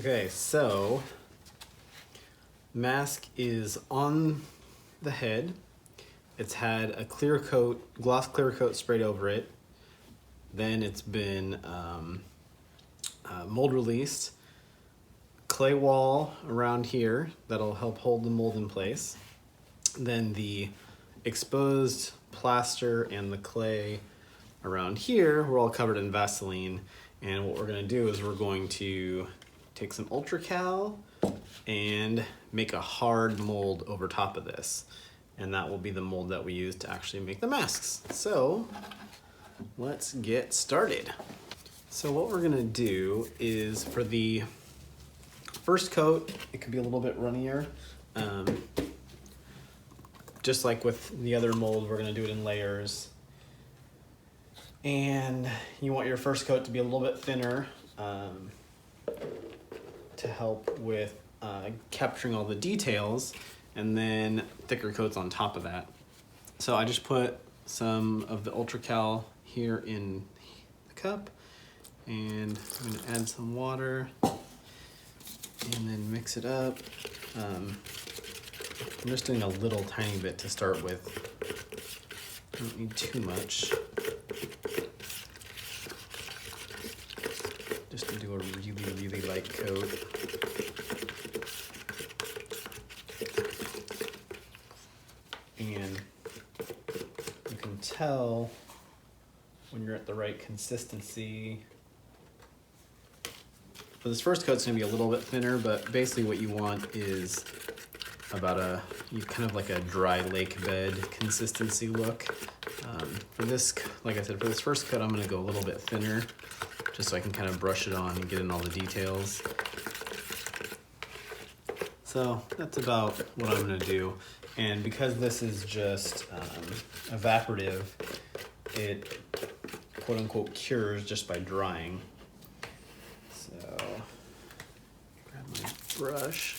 Okay, so mask is on the head. It's had a clear coat, gloss clear coat sprayed over it. Then it's been mold released. Clay wall around here that'll help hold the mold in place. Then the exposed plaster and the clay around here were all covered in Vaseline. And what we're gonna do is we're going to take some Ultra Cal and make a hard mold over top of this. And that will be the mold that we use to actually make the masks. So let's get started. So what we're gonna do is for the first coat, it could be a little bit runnier. Just like with the other mold, we're gonna do it in layers. And you want your first coat to be a little bit thinner to help with capturing all the details, and then thicker coats on top of that. So I just put some of the Ultra Cal here in the cup, and I'm gonna add some water and then mix it up. I'm just doing a little tiny bit to start with. I don't need too much. Just to do a really light coat. And you can tell when you're at the right consistency. For this first coat, it's gonna be a little bit thinner, but basically what you want is about kind of like a dry lake bed consistency look. For this, like I said, for this first coat, I'm gonna go a little bit thinner, just so I can kind of brush it on and get in all the details. So that's about what I'm gonna do. And because this is just evaporative, it quote unquote cures just by drying. So grab my brush.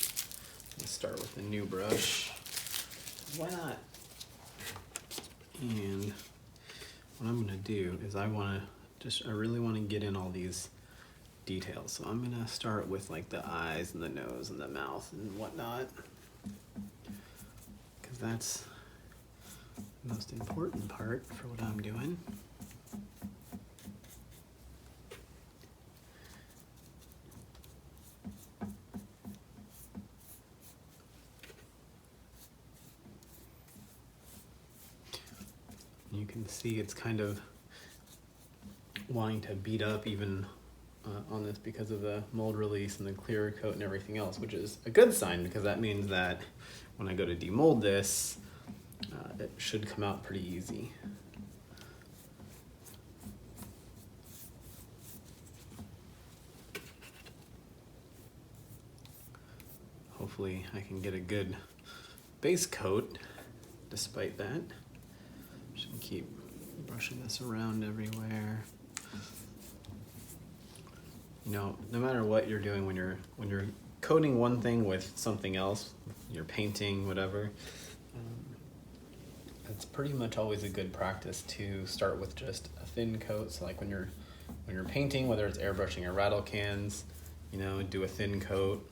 Let's start with the new brush. Why not? And what I'm gonna do is I really wanna get in all these details. So I'm gonna start with like the eyes and the nose and the mouth and whatnot, because that's the most important part for what I'm doing. You can see it's kind of wanting to beat up even on this because of the mold release and the clear coat and everything else, which is a good sign because that means that when I go to demold this, it should come out pretty easy. Hopefully I can get a good base coat despite that. Just gonna keep brushing this around everywhere. You know, no matter what you're doing when you're coating one thing with something else, you're painting, whatever, it's pretty much always a good practice to start with just a thin coat. So like when you're painting, whether it's airbrushing or rattle cans, you know, do a thin coat.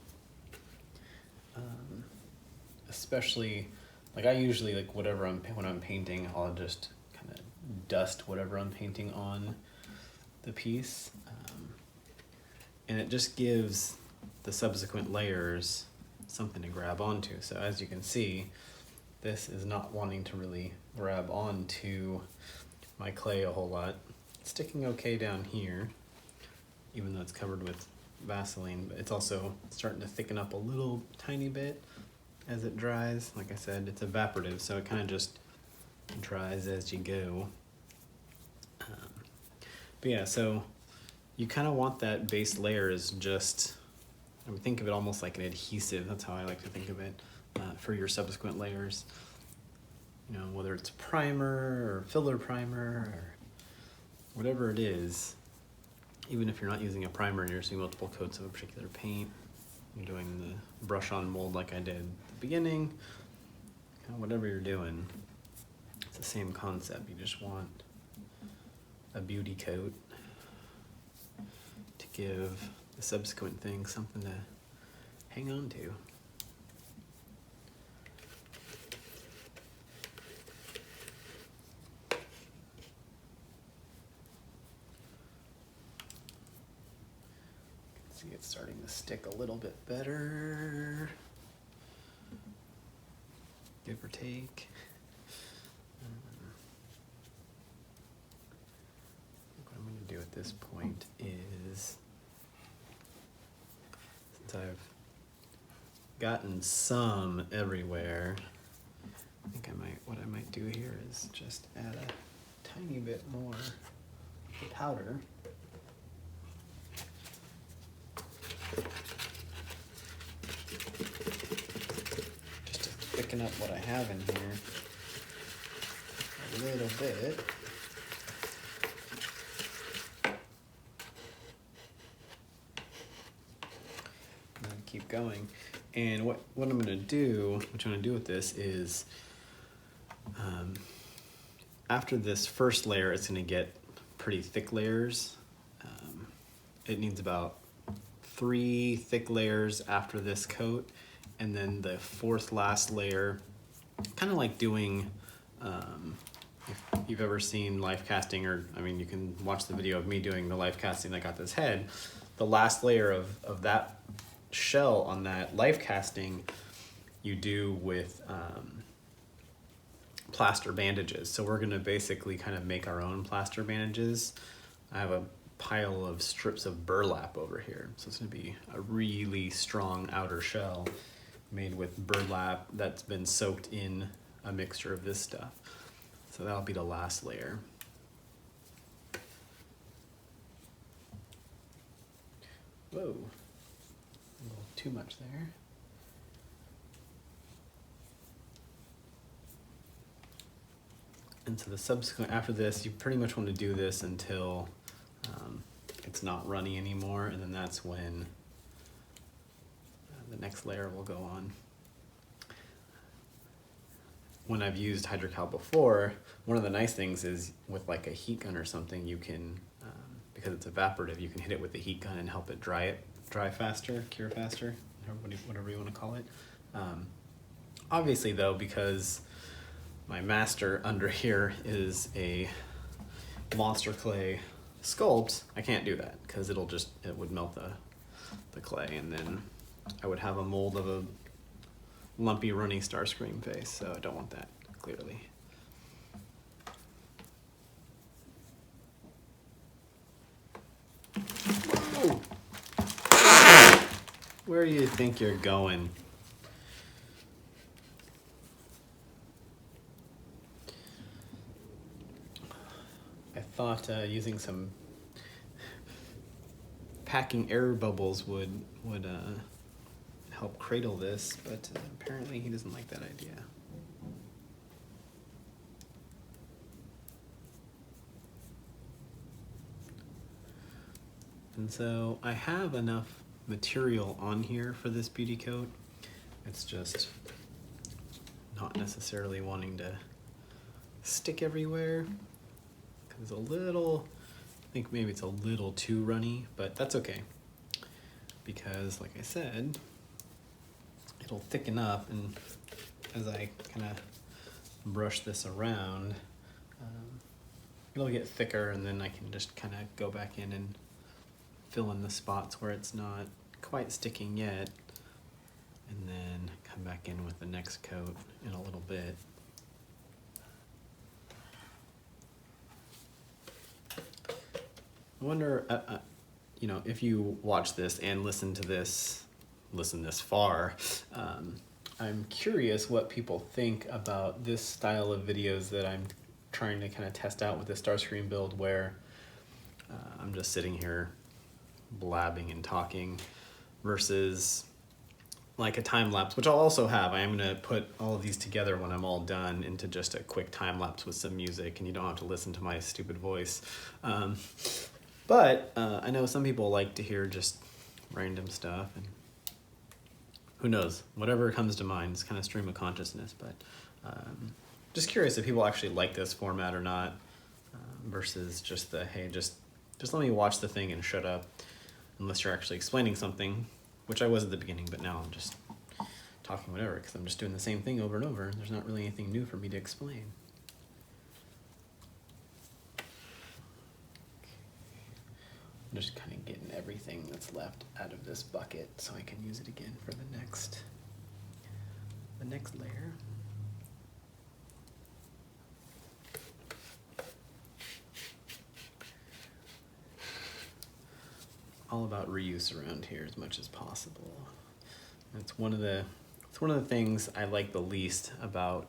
Especially, like I usually, like when I'm painting, I'll just kind of dust whatever I'm painting on the piece. And it just gives the subsequent layers something to grab onto. So as you can see, this is not wanting to really grab onto my clay a whole lot. It's sticking okay down here, even though it's covered with Vaseline, but it's also starting to thicken up a little tiny bit as it dries. Like I said, it's evaporative, so it kind of just dries as you go. But yeah, so you kind of want that base layer is just, I mean, think of it almost like an adhesive. That's how I like to think of it for your subsequent layers. You know, whether it's primer or filler primer or whatever it is, even if you're not using a primer and you're using multiple coats of a particular paint, you're doing the brush on mold like I did at the beginning, kind of whatever you're doing, it's the same concept. You just want a beauty coat to give the subsequent thing something to hang on to. See, it's starting to stick a little bit better, give or take. What I'm going to do at this point is, since I've gotten some everywhere, I think what I might do here is just add a tiny bit more powder. Just to thicken up what I have in here a little bit. And then keep going. And what I'm going to do, what I'm going to do with this is, after this first layer, it's going to get pretty thick layers. It needs about 3 thick layers after this coat, and then the 4th last layer, kind of like doing, if you've ever seen life casting, or I mean you can watch the video of me doing the life casting that got this head, the last layer of that shell on that life casting you do with plaster bandages. So we're going to basically kind of make our own plaster bandages. I have a pile of strips of burlap over here, so it's going to be a really strong outer shell made with burlap that's been soaked in a mixture of this stuff. So that'll be the last layer. Whoa, a little too much there. And so the subsequent, after this, you pretty much want to do this until it's not runny anymore, and then that's when the next layer will go on. When I've used hydrocal before, one of the nice things is with like a heat gun or something, you can, because it's evaporative, you can hit it with the heat gun and help it dry faster, cure faster, whatever you want to call it. Obviously though, because my master under here is a monster clay sculpt, I can't do that because it would melt the clay, and then I would have a mold of a lumpy runny Starscream face, so I don't want that, clearly. Whoa! Where do you think you're going? I thought using some packing air bubbles would help cradle this, but apparently he doesn't like that idea. And so I have enough material on here for this beauty coat. It's just not necessarily wanting to stick everywhere. It's a little, I think maybe it's a little too runny, but that's okay. Because like I said, it'll thicken up, and as I kind of brush this around, it'll get thicker, and then I can just kind of go back in and fill in the spots where it's not quite sticking yet, and then come back in with the next coat in a little bit. I wonder, you know, if you watch this and listen this far, I'm curious what people think about this style of videos that I'm trying to kind of test out with the Starscream build, where I'm just sitting here blabbing and talking, versus like a time lapse, which I'll also have. I am going to put all of these together when I'm all done into just a quick time lapse with some music, and you don't have to listen to my stupid voice. But I know some people like to hear just random stuff, and who knows, whatever comes to mind. It's kind of stream of consciousness, but just curious if people actually like this format or not, versus just the, hey, just let me watch the thing and shut up. unless you're actually explaining something, which I was at the beginning, but now I'm just talking whatever because I'm just doing the same thing over and over. There's not really anything new for me to explain. I'm just kind of getting everything that's left out of this bucket so I can use it again for the next layer. All about reuse around here as much as possible. It's one of the things I like the least about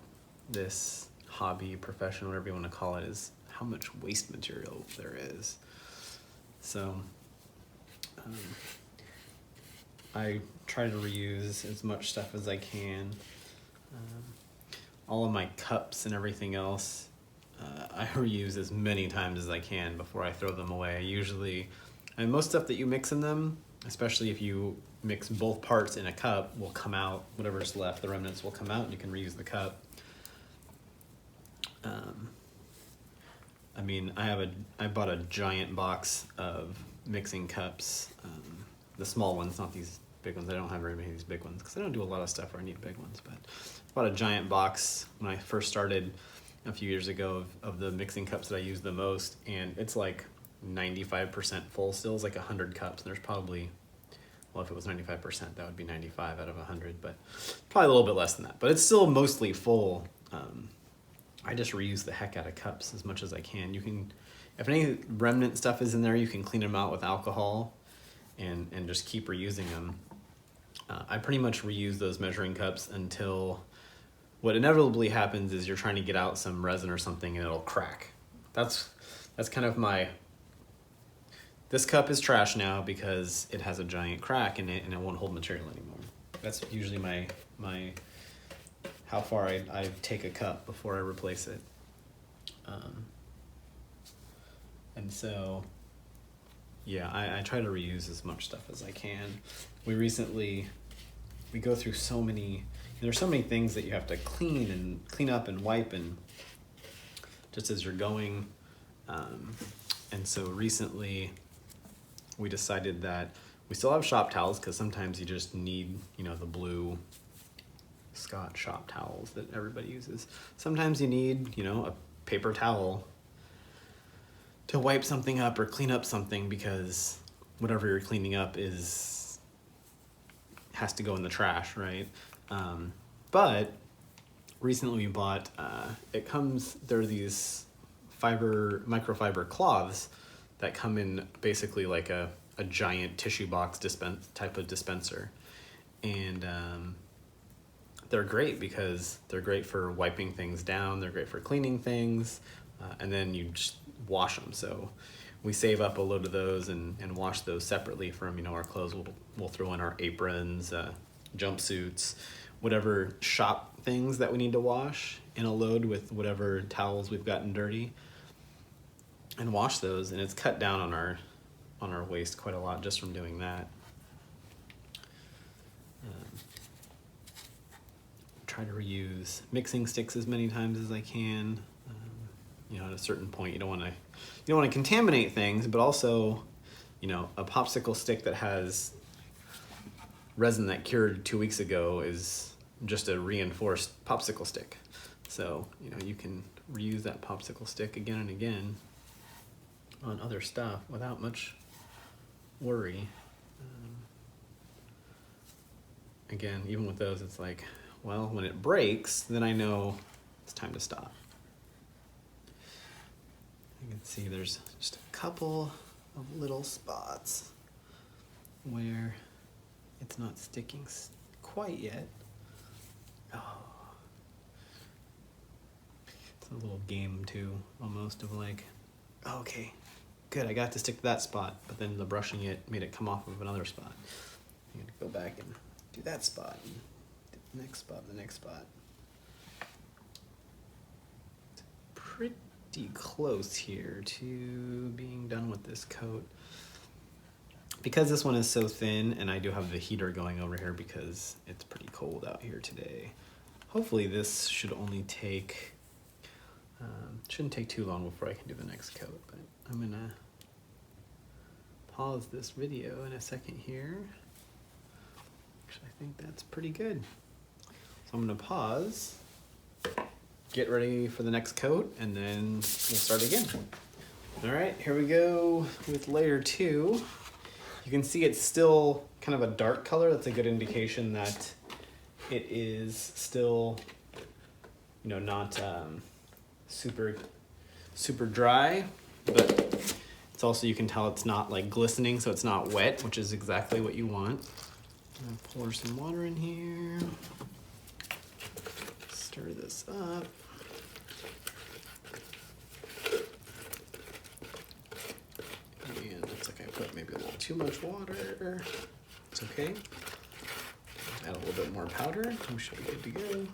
this hobby, profession, whatever you want to call it, is how much waste material there is. So I try to reuse as much stuff as I can. All of my cups and everything else, I reuse as many times as I can before I throw them away. And most stuff that you mix in them, especially if you mix both parts in a cup, will come out. Whatever's left, the remnants will come out, and you can reuse the cup. I mean, I bought a giant box of mixing cups, the small ones, not these big ones. I don't have very many of these big ones because I don't do a lot of stuff where I need big ones. But I bought a giant box when I first started a few years ago of the mixing cups that I use the most, and it's like 95% full still. It's like 100 cups, and there's probably, well, if it was 95%, that would be 95 out of 100, but probably a little bit less than that. But it's still mostly full. I just reuse the heck out of cups as much as I can. You can, if any remnant stuff is in there, you can clean them out with alcohol and just keep reusing them. I pretty much reuse those measuring cups until what inevitably happens is you're trying to get out some resin or something and it'll crack. That's kind of this cup is trash now because it has a giant crack in it and it won't hold material anymore. That's usually my how far I take a cup before I replace it. And so, yeah, I try to reuse as much stuff as I can. We go through so many, there's so many things that you have to clean up and wipe and just as you're going. And so recently we decided that we still have shop towels because sometimes you just need, the blue Scott shop towels that everybody uses. Sometimes you need, a paper towel to wipe something up or clean up something because whatever you're cleaning up has to go in the trash, right? But recently we bought, there are these microfiber cloths that come in basically like a giant tissue box type of dispenser. And they're great because they're great for wiping things down, they're great for cleaning things, and then you just wash them. So we save up a load of those and wash those separately from our clothes. We'll throw in our aprons, jumpsuits, whatever shop things that we need to wash in a load with whatever towels we've gotten dirty, and wash those. And it's cut down on our waste quite a lot just from doing that. Try to reuse mixing sticks as many times as I can. At a certain point, you don't want to contaminate things, but also, a popsicle stick that has resin that cured 2 weeks ago is just a reinforced popsicle stick. So, you can reuse that popsicle stick again and again on other stuff without much worry. Again, even with those, it's like, well, when it breaks, then I know it's time to stop. You can see there's just a couple of little spots where it's not sticking quite yet. Oh. It's a little game too, almost, of like, oh, okay, good, I got to stick to that spot, but then the brushing it made it come off of another spot. You gotta go back and do that spot, and do the next spot, the next spot. It's pretty close here to being done with this coat. Because this one is so thin, and I do have the heater going over here because it's pretty cold out here today. Hopefully this should only take, shouldn't take too long before I can do the next coat, but I'm gonna pause this video in a second here. Actually, I think that's pretty good. So I'm gonna pause, get ready for the next coat, and then we'll start again. All right, here we go with layer 2. You can see it's still kind of a dark color. That's a good indication that it is still, you know, not super dry, but it's also, you can tell it's not like glistening, so it's not wet, which is exactly what you want. I'm gonna pour some water in here. Stir this up. And looks like I put maybe a little too much water. It's okay. Add a little bit more powder, and we should be good to go.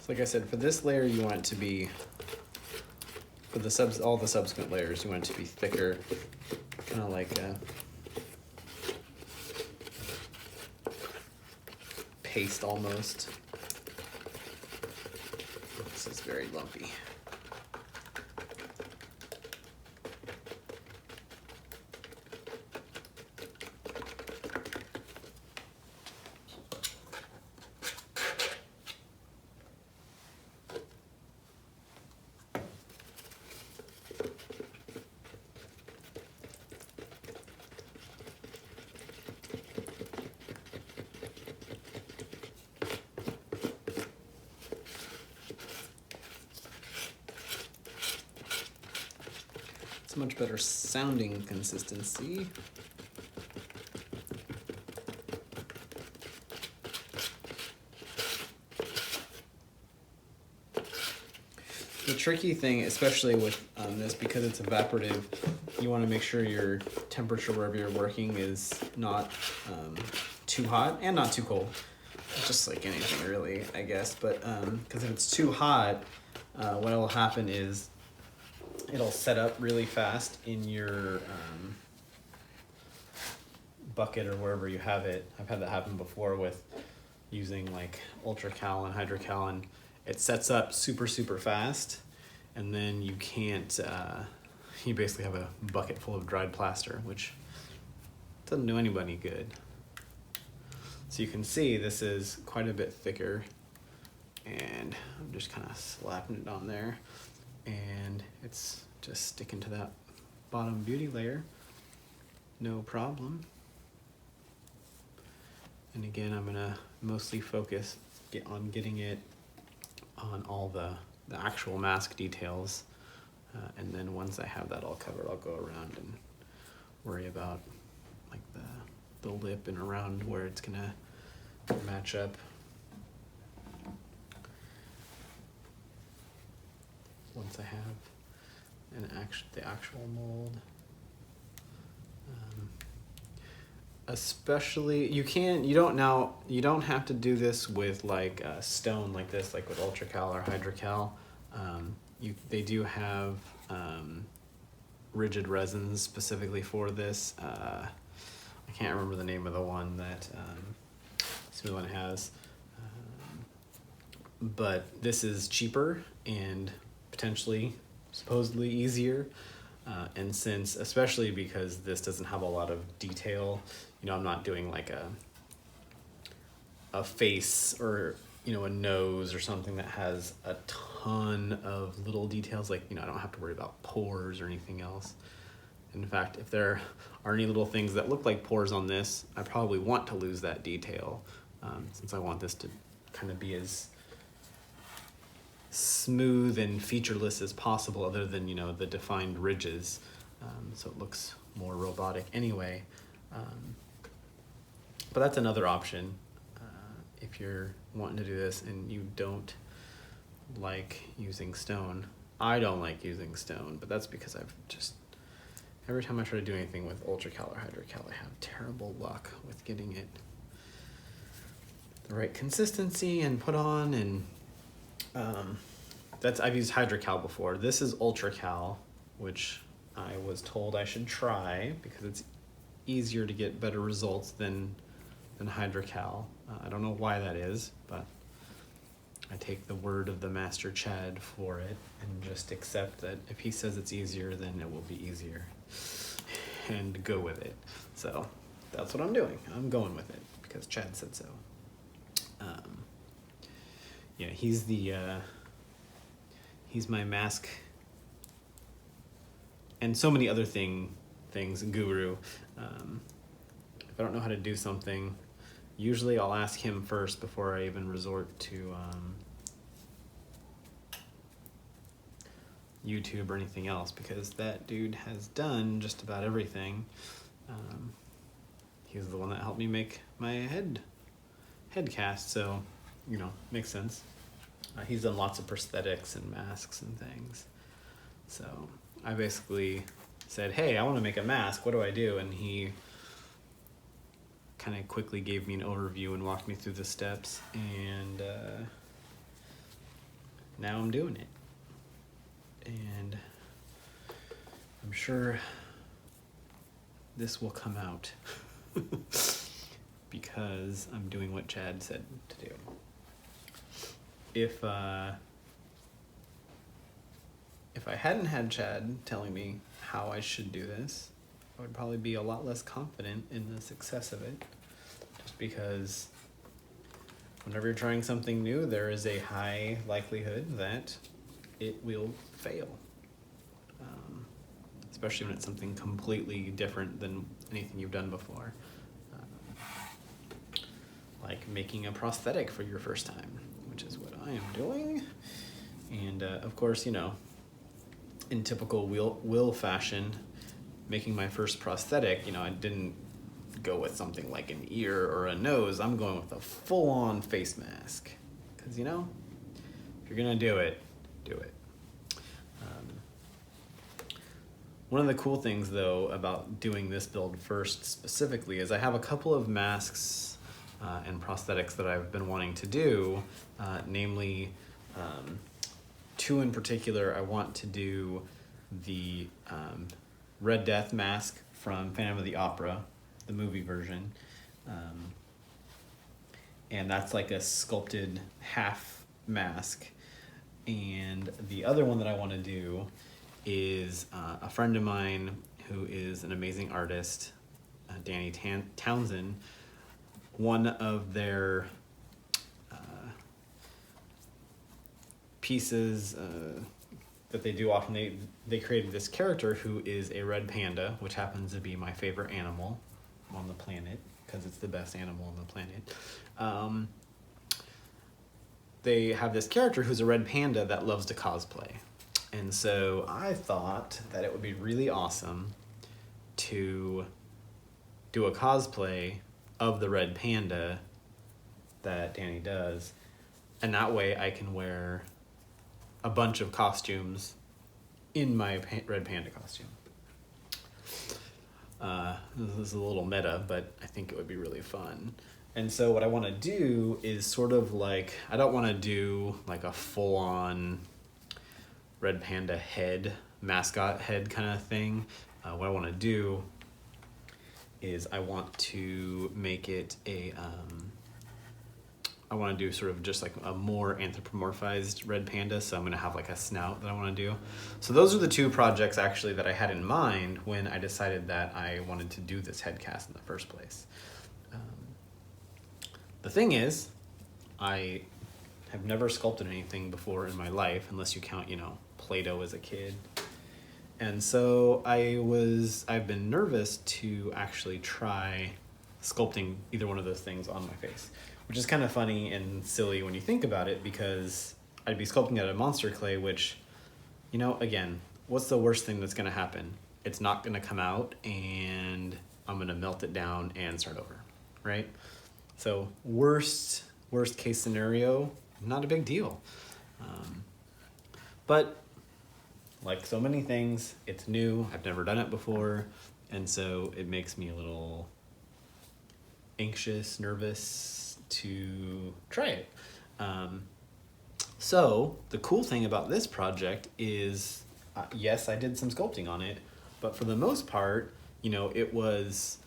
So like I said, for this layer, you want it to be, for the all the subsequent layers, you want it to be thicker, kind of like a paste almost. This is very lumpy. It's a much better sounding consistency. The tricky thing, especially with this, because it's evaporative, you want to make sure your temperature wherever you're working is not too hot and not too cold. Just like anything really, I guess. But because if it's too hot, what will happen is it'll set up really fast in your bucket or wherever you have it. I've had that happen before with using like ultracal and hydrocal, and it sets up super fast, and then you can't, you basically have a bucket full of dried plaster, which doesn't do anybody good. So you can see this is quite a bit thicker, and I'm just kind of slapping it on there, and it's just sticking to that bottom beauty layer, no problem. And again, I'm gonna mostly focus on getting it on all the actual mask details, and then once I have that all covered, I'll go around and worry about like the lip and around where it's gonna match up. Once I have the actual mold. Especially, you don't have to do this with like stone like this, like with ultracal or hydrocal. They do have rigid resins specifically for this. I can't remember the name of the one that Smooth has, but this is cheaper and potentially, supposedly easier. And since, especially because this doesn't have a lot of detail, you know, I'm not doing like a face or, you know, a nose or something that has a ton of little details. Like, you know, I don't have to worry about pores or anything else. In fact, if there are any little things that look like pores on this, I probably want to lose that detail, since I want this to kind of be as smooth and featureless as possible, other than, you know, the defined ridges, so it looks more robotic anyway. But that's another option if you're wanting to do this and you don't like using stone. I don't like using stone, but that's because I've just, every time I try to do anything with ultracal or hydrocal, I have terrible luck with getting it the right consistency and put on. And I've used hydrocal before. This is ultracal, which I was told I should try because it's easier to get better results than Hydrocal. I don't know why that is, but I take the word of the master Chad for it and just accept that if he says it's easier, then it will be easier and go with it. So that's what I'm doing. I'm going with it because Chad said so. Yeah, he's my mask and so many other things guru. If I don't know how to do something, usually I'll ask him first before I even resort to YouTube or anything else, because that dude has done just about everything. He's the one that helped me make my head cast, so makes sense. He's done lots of prosthetics and masks and things. So I basically said, hey, I want to make a mask. What do I do? And he kind of quickly gave me an overview and walked me through the steps, and now I'm doing it. And I'm sure this will come out because I'm doing what Chad said to do. If I hadn't had Chad telling me how I should do this, I would probably be a lot less confident in the success of it, just because whenever you're trying something new, there is a high likelihood that it will fail, especially when it's something completely different than anything you've done before, like making a prosthetic for your first time, which is what I am doing. And of course, in typical Will fashion, making my first prosthetic, I didn't go with something like an ear or a nose. I'm going with a full-on face mask, because if you're gonna do it, do it. One of the cool things, though, about doing this build first specifically is I have a couple of masks and prosthetics that I've been wanting to do, namely two in particular. I want to do the Red Death mask from Phantom of the Opera, the movie version, and that's like a sculpted half mask. And the other one that I want to do is a friend of mine who is an amazing artist, Danny Townsend. One of their pieces that they do often, they created this character who is a red panda, which happens to be my favorite animal on the planet because it's the best animal on the planet. They have this character who's a red panda that loves to cosplay. And so I thought that it would be really awesome to do a cosplay of the red panda that Danny does. And that way I can wear a bunch of costumes in my red panda costume. This is a little meta, but I think it would be really fun. And so what I want to do is sort of like, I don't want to do like a full-on red panda head, mascot head kind of thing. What I want to do is I want to make it I want to do sort of just like a more anthropomorphized red panda, so I'm going to have like a snout that I want to do. So those are the two projects actually that I had in mind when I decided that I wanted to do this head cast in the first place. The thing is, I have never sculpted anything before in my life, unless you count, Play-Doh as a kid. And so I've been nervous to actually try sculpting either one of those things on my face, which is kind of funny and silly when you think about it, because I'd be sculpting out of monster clay, which, again, what's the worst thing that's going to happen? It's not going to come out, and I'm going to melt it down and start over, right? So worst case scenario, not a big deal. But like so many things, it's new. I've never done it before, and so it makes me a little anxious, nervous to try it. So the cool thing about this project is, yes, I did some sculpting on it, but for the most part, it was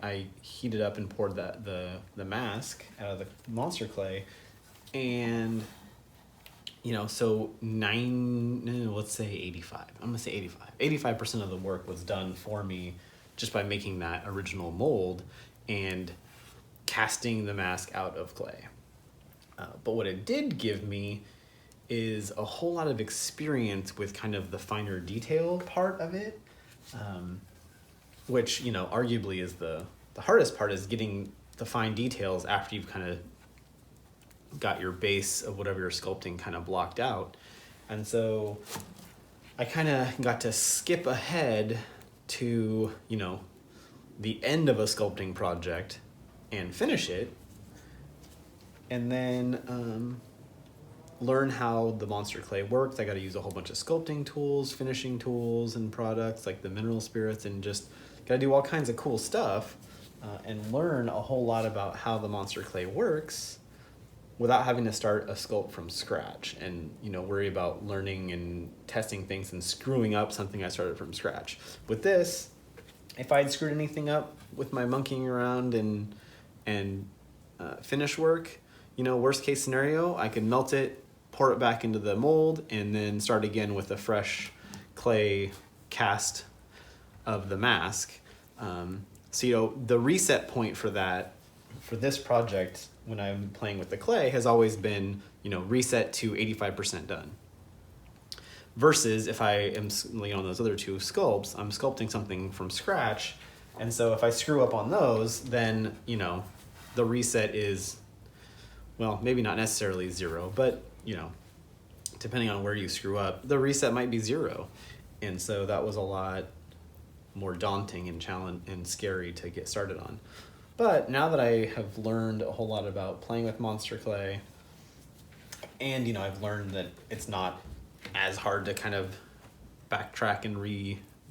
I heated up and poured the mask out of the monster clay, and so let's say 85. I'm gonna say 85. 85% of the work was done for me just by making that original mold and casting the mask out of clay. But what it did give me is a whole lot of experience with kind of the finer detail part of it, which, arguably is the hardest part, is getting the fine details after you've kind of got your base of whatever you're sculpting kind of blocked out. And so I kind of got to skip ahead to, the end of a sculpting project and finish it, and then learn how the monster clay works. I got to use a whole bunch of sculpting tools, finishing tools, and products like the mineral spirits, and just got to do all kinds of cool stuff and learn a whole lot about how the monster clay works without having to start a sculpt from scratch and worry about learning and testing things and screwing up something I started from scratch. With this, if I'd screwed anything up with my monkeying around and finish work, worst case scenario, I could melt it, pour it back into the mold, and then start again with a fresh clay cast of the mask. So the reset point for this project when I'm playing with the clay has always been, reset to 85% done. Versus if I am, on those other two sculpts, I'm sculpting something from scratch. And so if I screw up on those, then, the reset is, well, maybe not necessarily 0, but, depending on where you screw up, the reset might be 0. And so that was a lot more daunting and challenging and scary to get started on. But now that I have learned a whole lot about playing with monster clay, and I've learned that it's not as hard to kind of backtrack and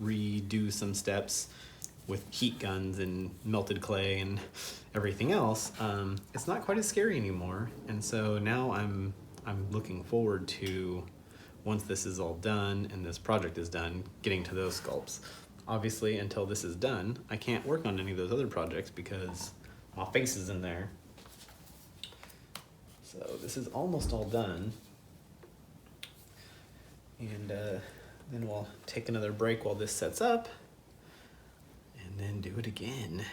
redo some steps with heat guns and melted clay and everything else, it's not quite as scary anymore. And so now I'm looking forward to, once this is all done and this project is done, getting to those sculpts. Obviously, until this is done, I can't work on any of those other projects because my face is in there. So this is almost all done. And then we'll take another break while this sets up and then do it again.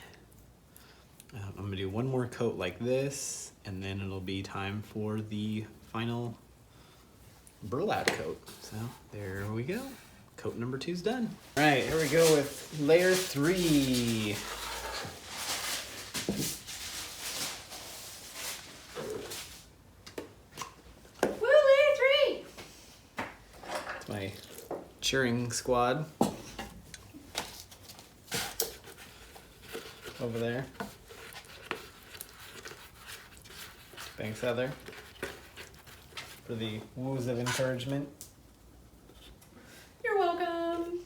I'm gonna do one more coat like this, and then it'll be time for the final burlap coat. So there we go. Coat number 2's done. All right, here we go with layer 3. Woo, layer 3! It's my cheering squad over there. Thanks, Heather, for the woos of encouragement. You're welcome.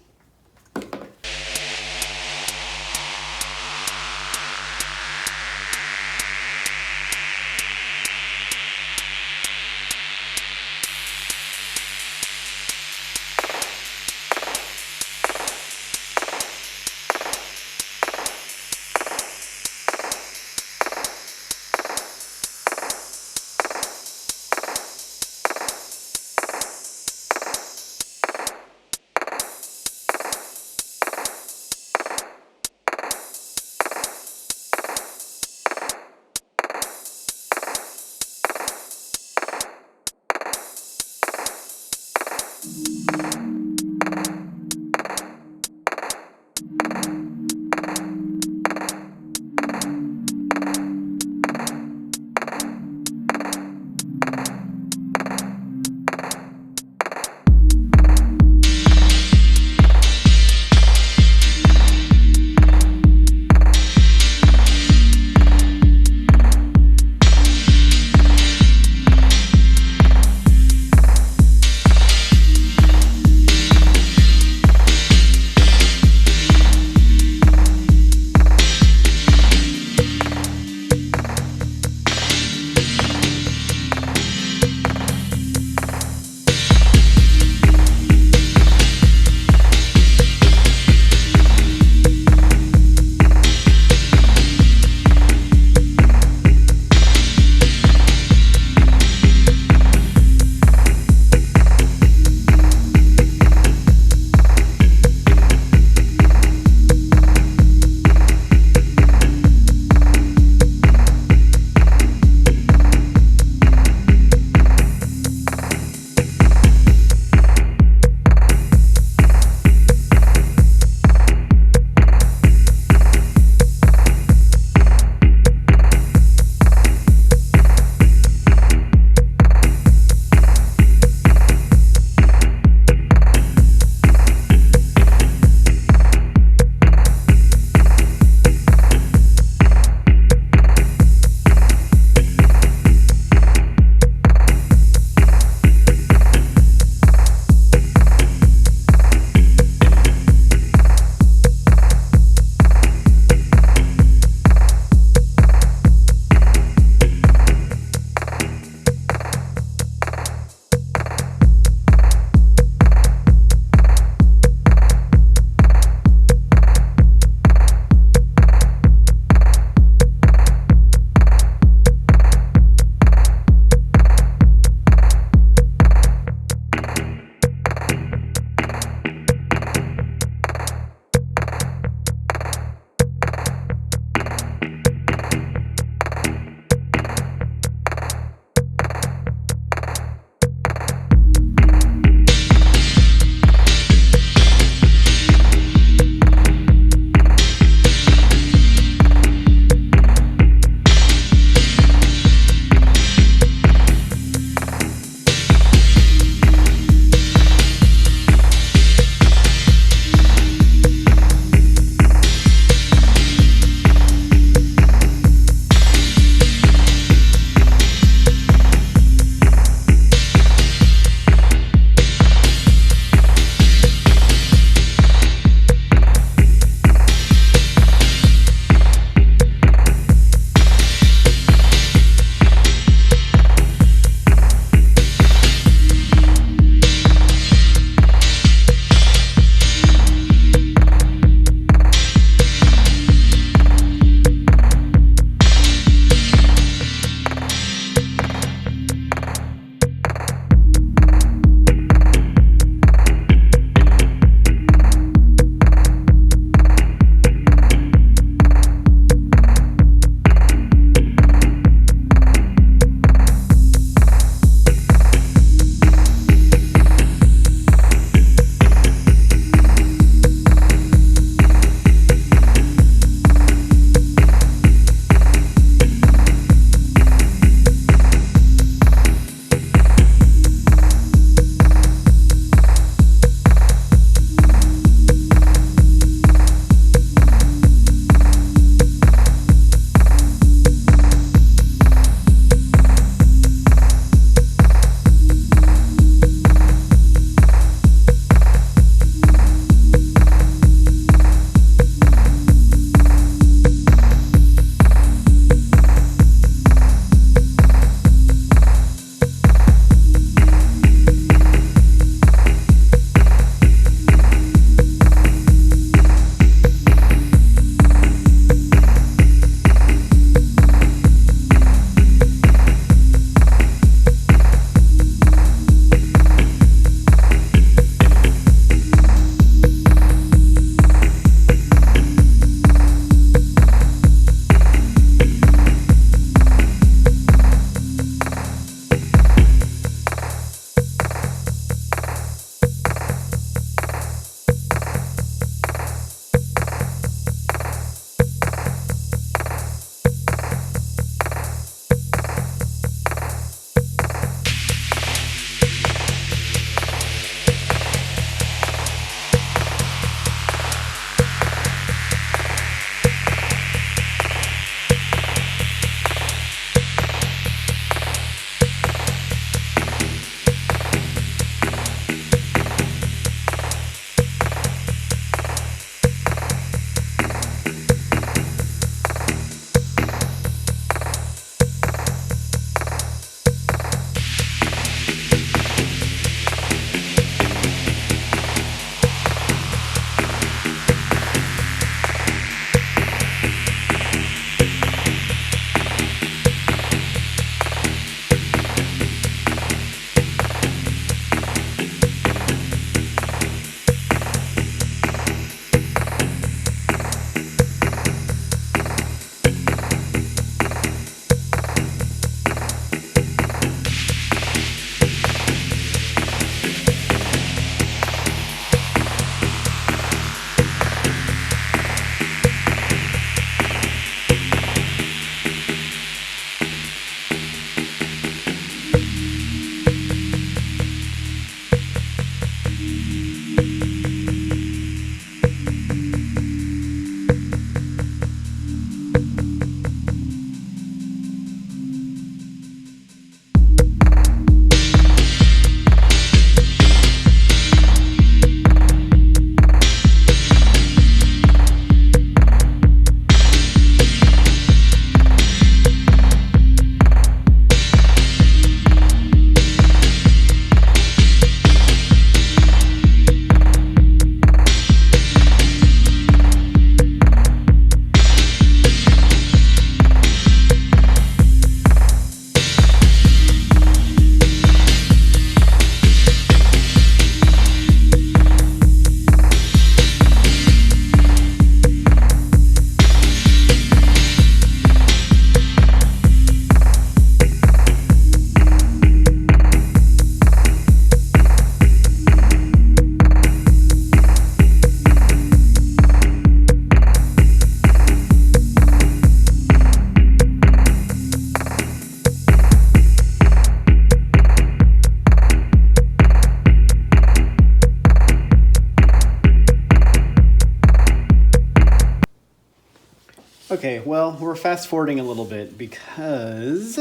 Okay, well, we're fast forwarding a little bit because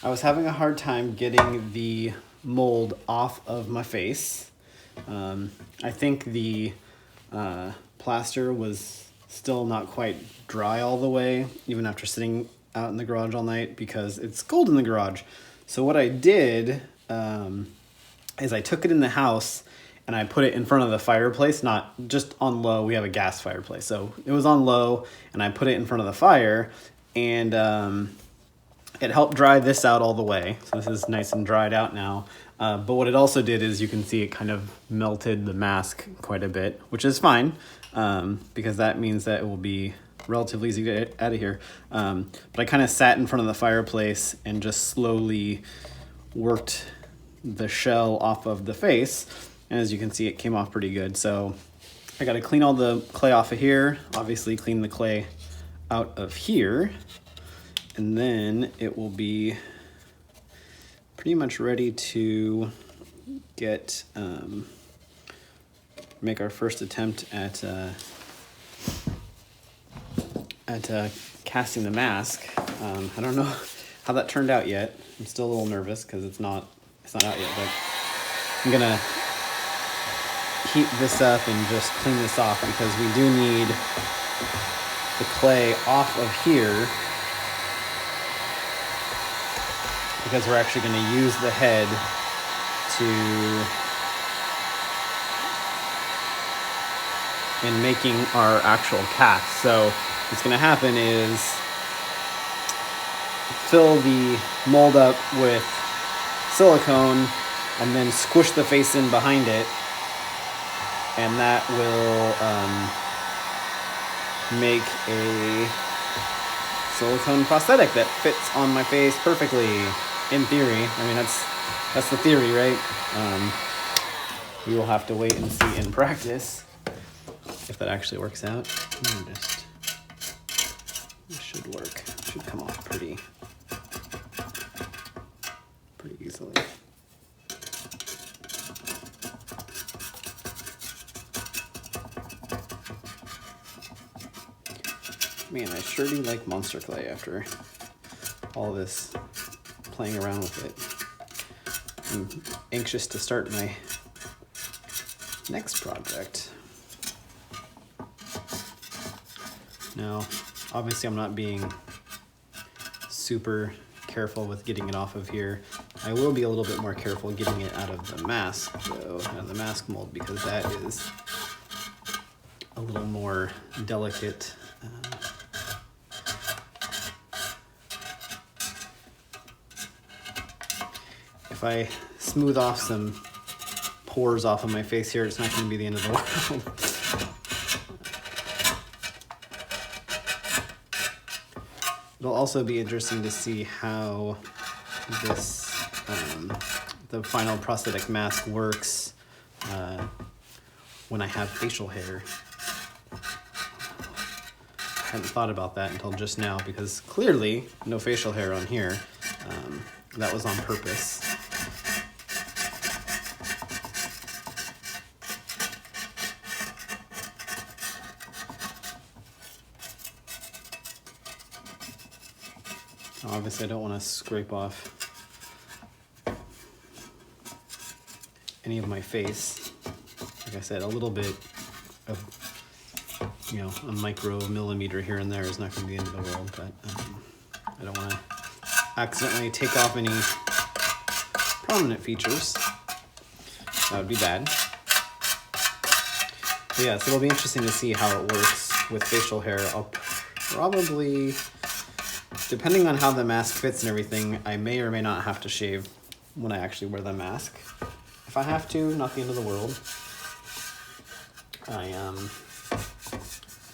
I was having a hard time getting the mold off of my face. I think the plaster was still not quite dry all the way, even after sitting out in the garage all night, because it's cold in the garage. So what I did is I took it in the house and I put it in front of the fireplace, not just on low. We have a gas fireplace. So it was on low and I put it in front of the fire, and it helped dry this out all the way. So this is nice and dried out now. But what it also did is you can see it kind of melted the mask quite a bit, which is fine, because that means that it will be relatively easy to get out of here. But I kind of sat in front of the fireplace and just slowly worked the shell off of the face. And as you can see, it came off pretty good. So I got to clean all the clay off of here, obviously clean the clay out of here, and then it will be pretty much ready to get make our first attempt at casting the mask. I don't know how that turned out yet. I'm still a little nervous because it's not out yet, but I'm gonna heat this up and just clean this off, because we do need the clay off of here, because we're actually going to use the head in making our actual cast. So what's going to happen is fill the mold up with silicone and then squish the face in behind it, and that will make a silicone prosthetic that fits on my face perfectly, in theory. I mean, that's the theory, right? We will have to wait and see in practice if that actually works out. It should work. It should come off pretty easily. Man, I sure do like monster clay after all this playing around with it. I'm anxious to start my next project. Now, obviously I'm not being super careful with getting it off of here. I will be a little bit more careful getting it out of the mask, though, out of the mask mold, because that is a little more delicate. If I smooth off some pores off of my face here, it's not going to be the end of the world. It'll also be interesting to see how this, the final prosthetic mask works when I have facial hair. I hadn't thought about that until just now, because clearly no facial hair on here. That was on purpose. Obviously, I don't want to scrape off any of my face. Like I said, a little bit of, a micro-millimeter here and there is not going to be the end of the world, but I don't want to accidentally take off any prominent features. That would be bad. But yeah, so it'll be interesting to see how it works with facial hair. I'll probably, depending on how the mask fits and everything, I may or may not have to shave when I actually wear the mask. If I have to, not the end of the world.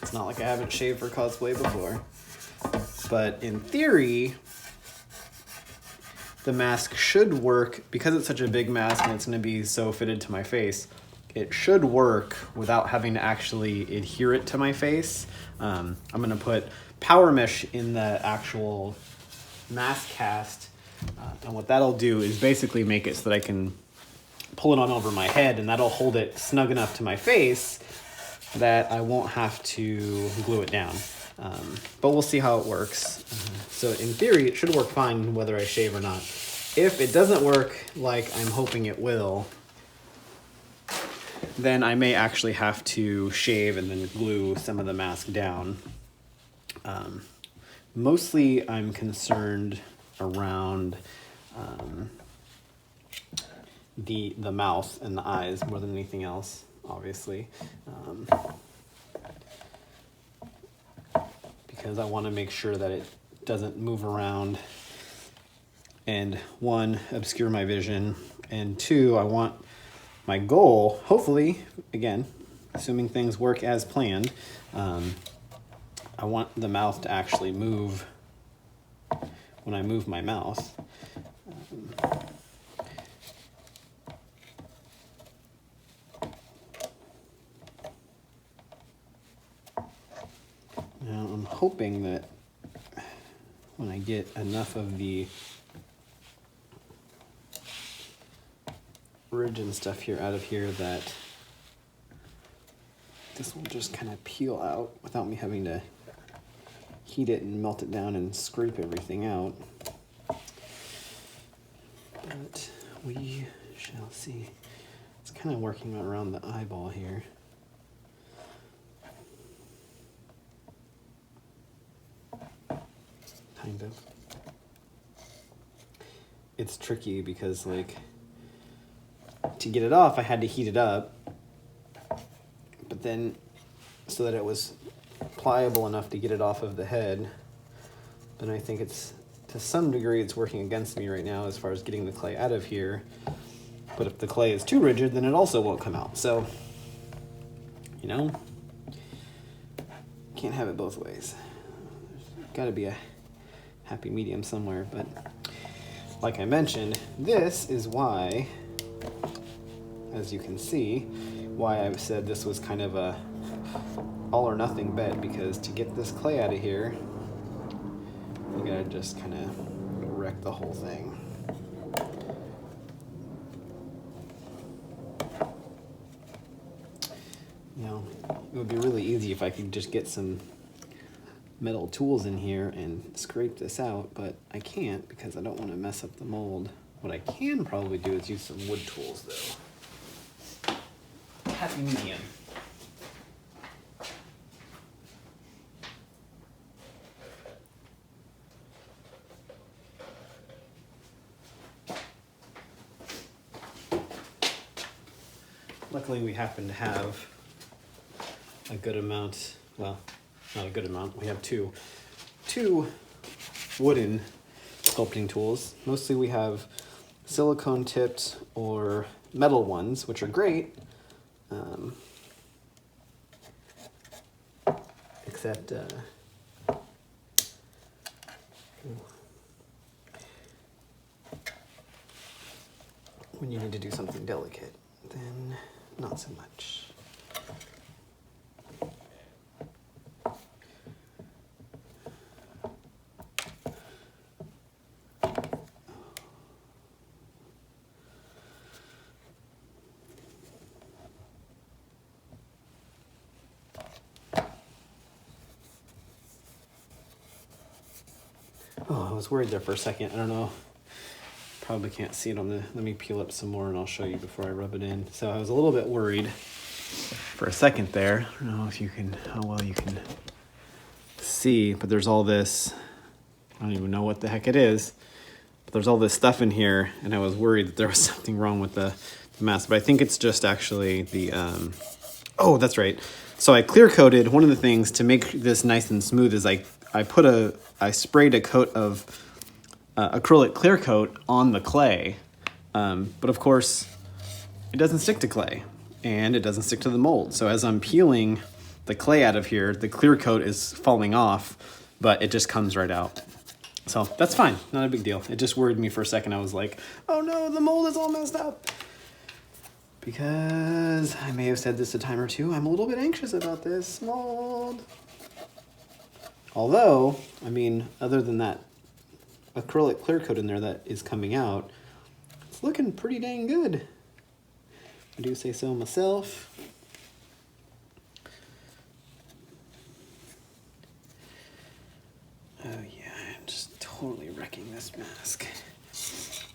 It's not like I haven't shaved for cosplay before. But in theory, the mask should work, because it's such a big mask and it's going to be so fitted to my face. It should work without having to actually adhere it to my face. I'm going to put power mesh in the actual mask cast, and what that'll do is basically make it so that I can pull it on over my head, and that'll hold it snug enough to my face that I won't have to glue it down. But we'll see how it works. So in theory, it should work fine whether I shave or not. If it doesn't work like I'm hoping it will, then I may actually have to shave and then glue some of the mask down. Mostly I'm concerned around the mouth and the eyes more than anything else, obviously. Because I want to make sure that it doesn't move around and, one, obscure my vision, and two, I want my goal, hopefully, again, assuming things work as planned, I want the mouth to actually move when I move my mouth. Now I'm hoping that when I get enough of the ridge and stuff here out of here that this will just kind of peel out without me having to heat it and melt it down and scrape everything out. But we shall see. It's kind of working around the eyeball here. Kind of. It's tricky because, like, to get it off, I had to heat it up, but then so that it was pliable enough to get it off of the head. But I think it's, to some degree, it's working against me right now as far as getting the clay out of here. But if the clay is too rigid, then it also won't come out. So, you know, can't have it both ways. There's got to be a happy medium somewhere. But like I mentioned, this is why, as you can see, why I've said this was kind of a all or nothing bet, because to get this clay out of here, you gotta just kind of wreck the whole thing. You know, it would be really easy if I could just get some metal tools in here and scrape this out, but I can't because I don't want to mess up the mold. What I can probably do is use some wood tools, though. Happy medium. Luckily, we happen to have a good amount, well, not a good amount, we have two wooden sculpting tools. Mostly we have silicone tipped or metal ones, which are great, except when you need to do something delicate, then not so much. Oh, I was worried there for a second. I don't know. Probably can't see it on the, let me peel up some more and I'll show you before I rub it in. So I was a little bit worried for a second there. I don't know if you can, how well you can see, but there's all this, I don't even know what the heck it is, but there's all this stuff in here and I was worried that there was something wrong with the mask, but I think it's just actually the, oh, that's right. So I clear coated, one of the things to make this nice and smooth is I sprayed a coat of acrylic clear coat on the clay, but of course it doesn't stick to clay and it doesn't stick to the mold. So as I'm peeling the clay out of here, the clear coat is falling off, but it just comes right out. So that's fine, not a big deal. It just worried me for a second. I was like, oh no, the mold is all messed up. Because I may have said this a time or two, I'm a little bit anxious about this mold. Although, I mean, other than that acrylic clear coat in there that is coming out, it's looking pretty dang good. I do say so myself. totally wrecking this mask.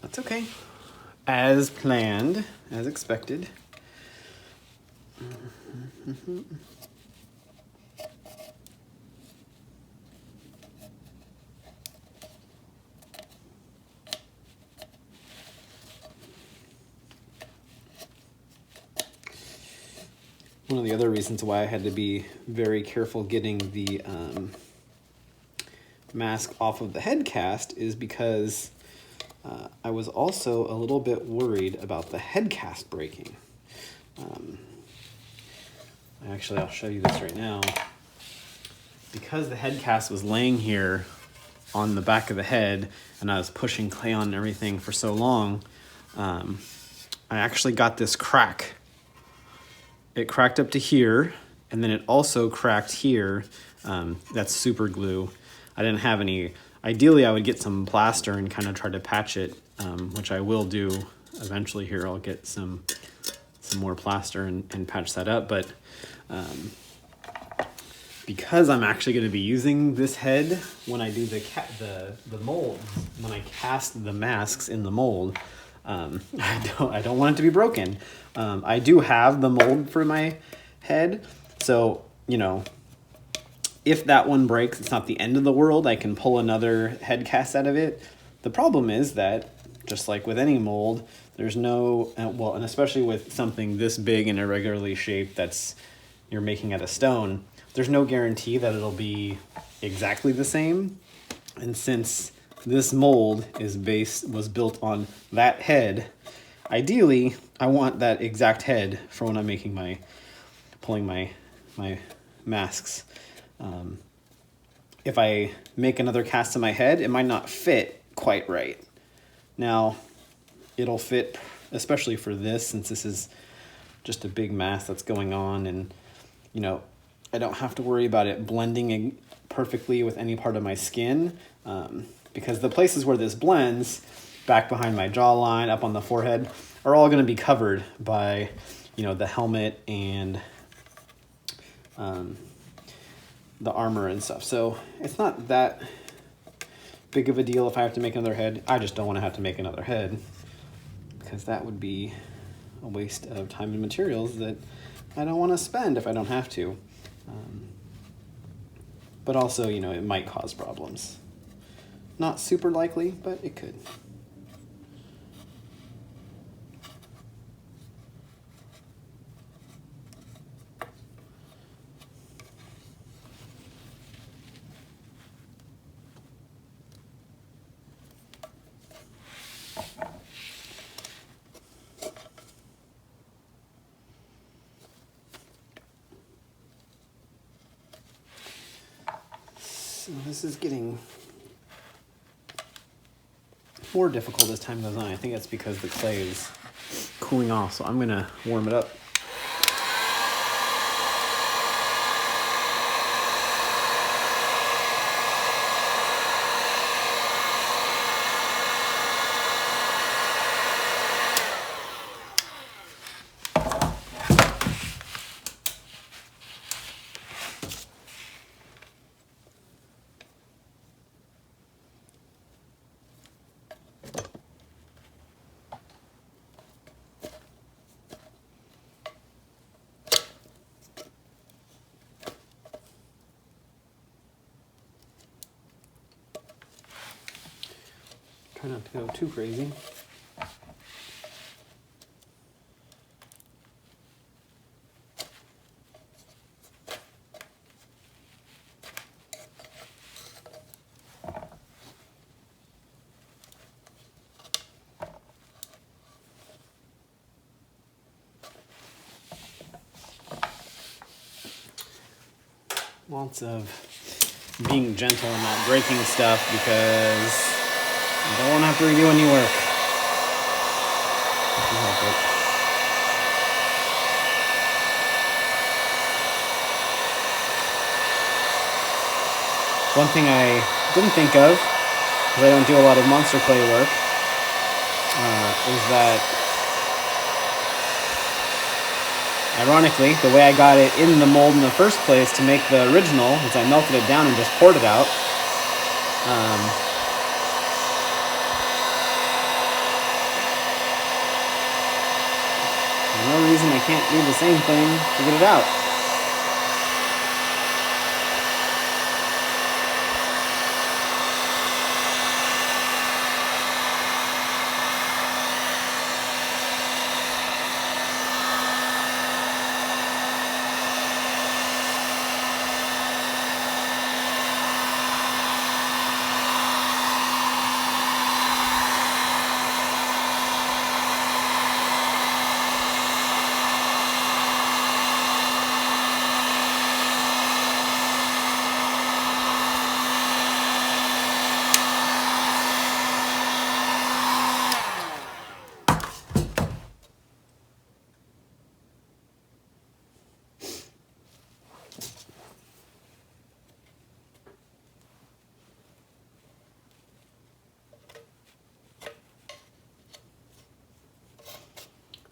That's okay. As planned, as expected. One of the other reasons why I had to be very careful getting the mask off of the head cast is because I was also a little bit worried about the head cast breaking. Actually, I'll show you this right now. Because the head cast was laying here on the back of the head and I was pushing clay on and everything for so long, I actually got this crack. It cracked up to here, and then it also cracked here. That's super glue. I didn't have any. Ideally, I would get some plaster and kind of try to patch it, which I will do eventually here. I'll get some more plaster and patch that up. But because I'm actually going to be using this head when I do the molds, when I cast the masks in the mold, I don't want it to be broken. I do have the mold for my head, so you know, if that one breaks, it's not the end of the world. I can pull another head cast out of it. The problem is that, just like with any mold, there's no well, and especially with something this big and irregularly shaped that's you're making out of stone, there's no guarantee that it'll be exactly the same. And since this mold was built on that head, ideally I want that exact head for when I'm making pulling my masks. If I make another cast of my head, it might not fit quite right. Now, it'll fit, especially for this, since this is just a big mask that's going on, and you know, I don't have to worry about it blending perfectly with any part of my skin, because the places where this blends, back behind my jawline, up on the forehead, are all going to be covered by, you know, the helmet and the armor and stuff. So it's not that big of a deal if I have to make another head. I just don't want to have to make another head, because that would be a waste of time and materials that I don't want to spend if I don't have to. But also, you know, it might cause problems. Not super likely, but it could. So this is getting more difficult as time goes on. I think that's because the clay is cooling off, so I'm gonna warm it up. Try not to go too crazy. Lots of being gentle and not breaking stuff, because you don't want to have to redo any work. If you help it. One thing I didn't think of, because I don't do a lot of monster clay work, is that, ironically, the way I got it in the mold in the first place to make the original is I melted it down and just poured it out. no reason I can't do the same thing to get it out.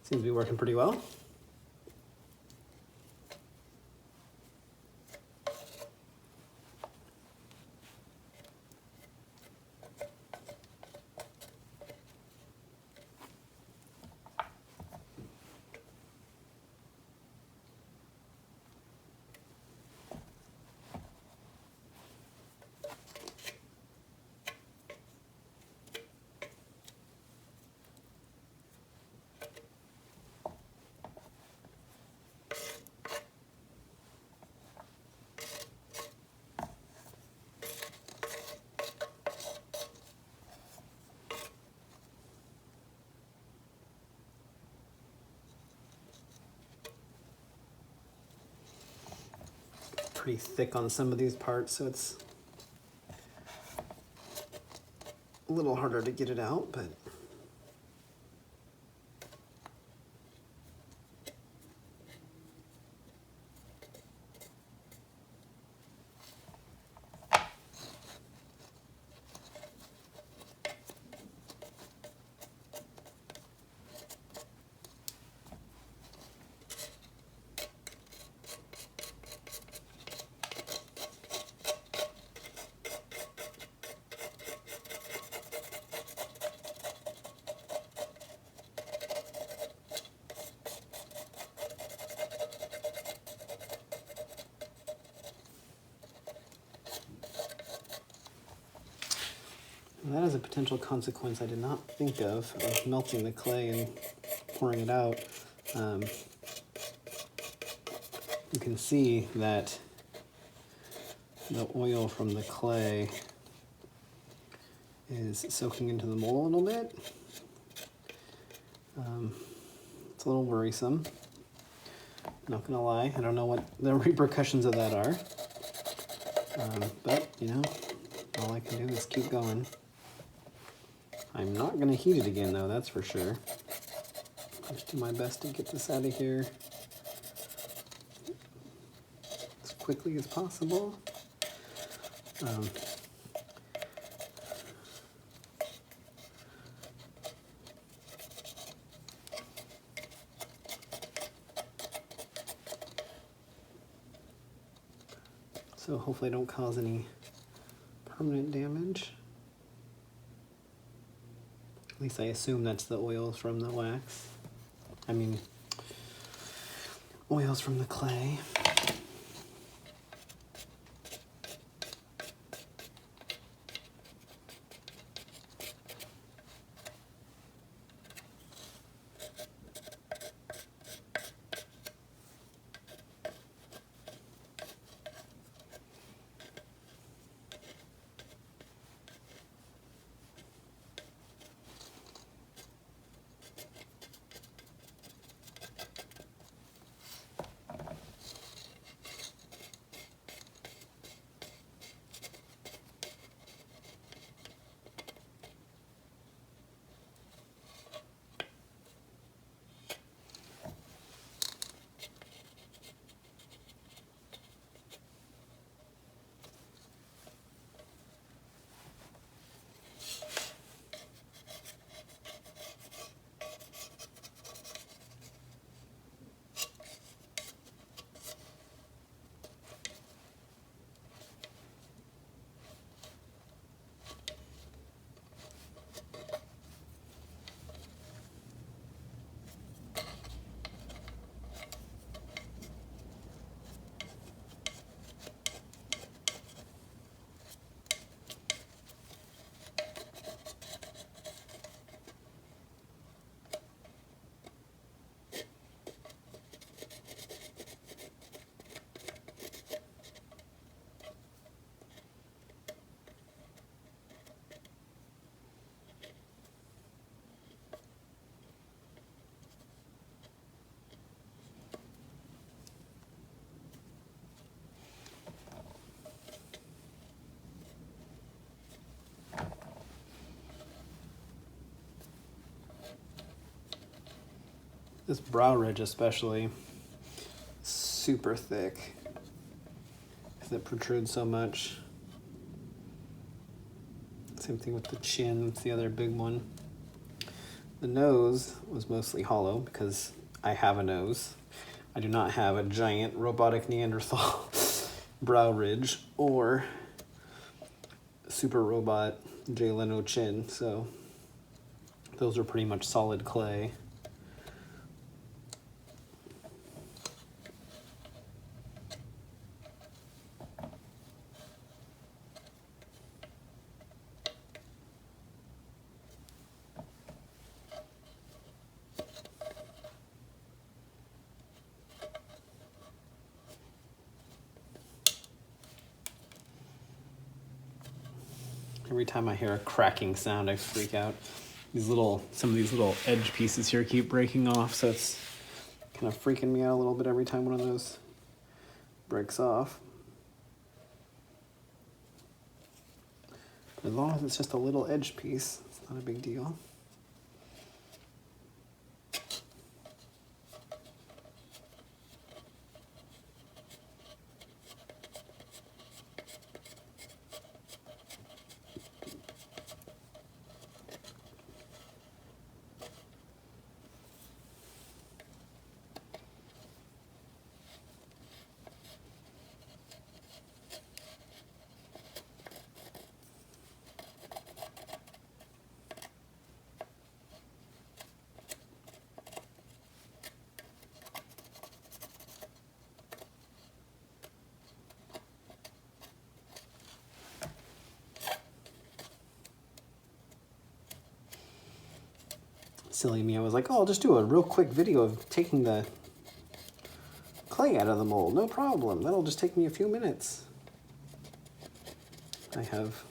Seems to be working pretty well. Pretty thick on some of these parts, so it's a little harder to get it out, but that is a potential consequence I did not think of melting the clay and pouring it out. You can see that the oil from the clay is soaking into the mold a little bit. It's a little worrisome. Not gonna lie, I don't know what the repercussions of that are. But, you know, all I can do is keep going. I'm not gonna heat it again though, that's for sure. Just do my best to get this out of here as quickly as possible. So hopefully I don't cause any permanent damage. At least I assume that's the oils from the wax. I mean, oils from the clay. This brow ridge especially, super thick because it protrudes so much. Same thing with the chin, it's the other big one. The nose was mostly hollow because I have a nose. I do not have a giant robotic Neanderthal brow ridge or super robot Jay Leno chin, so those are pretty much solid clay. Every time I hear a cracking sound, I freak out. Some of these little edge pieces here keep breaking off, so it's kind of freaking me out a little bit every time one of those breaks off. But as long as it's just a little edge piece, it's not a big deal. Silly me, I was like, oh, I'll just do a real quick video of taking the clay out of the mold. No problem. That'll just take me a few minutes. I have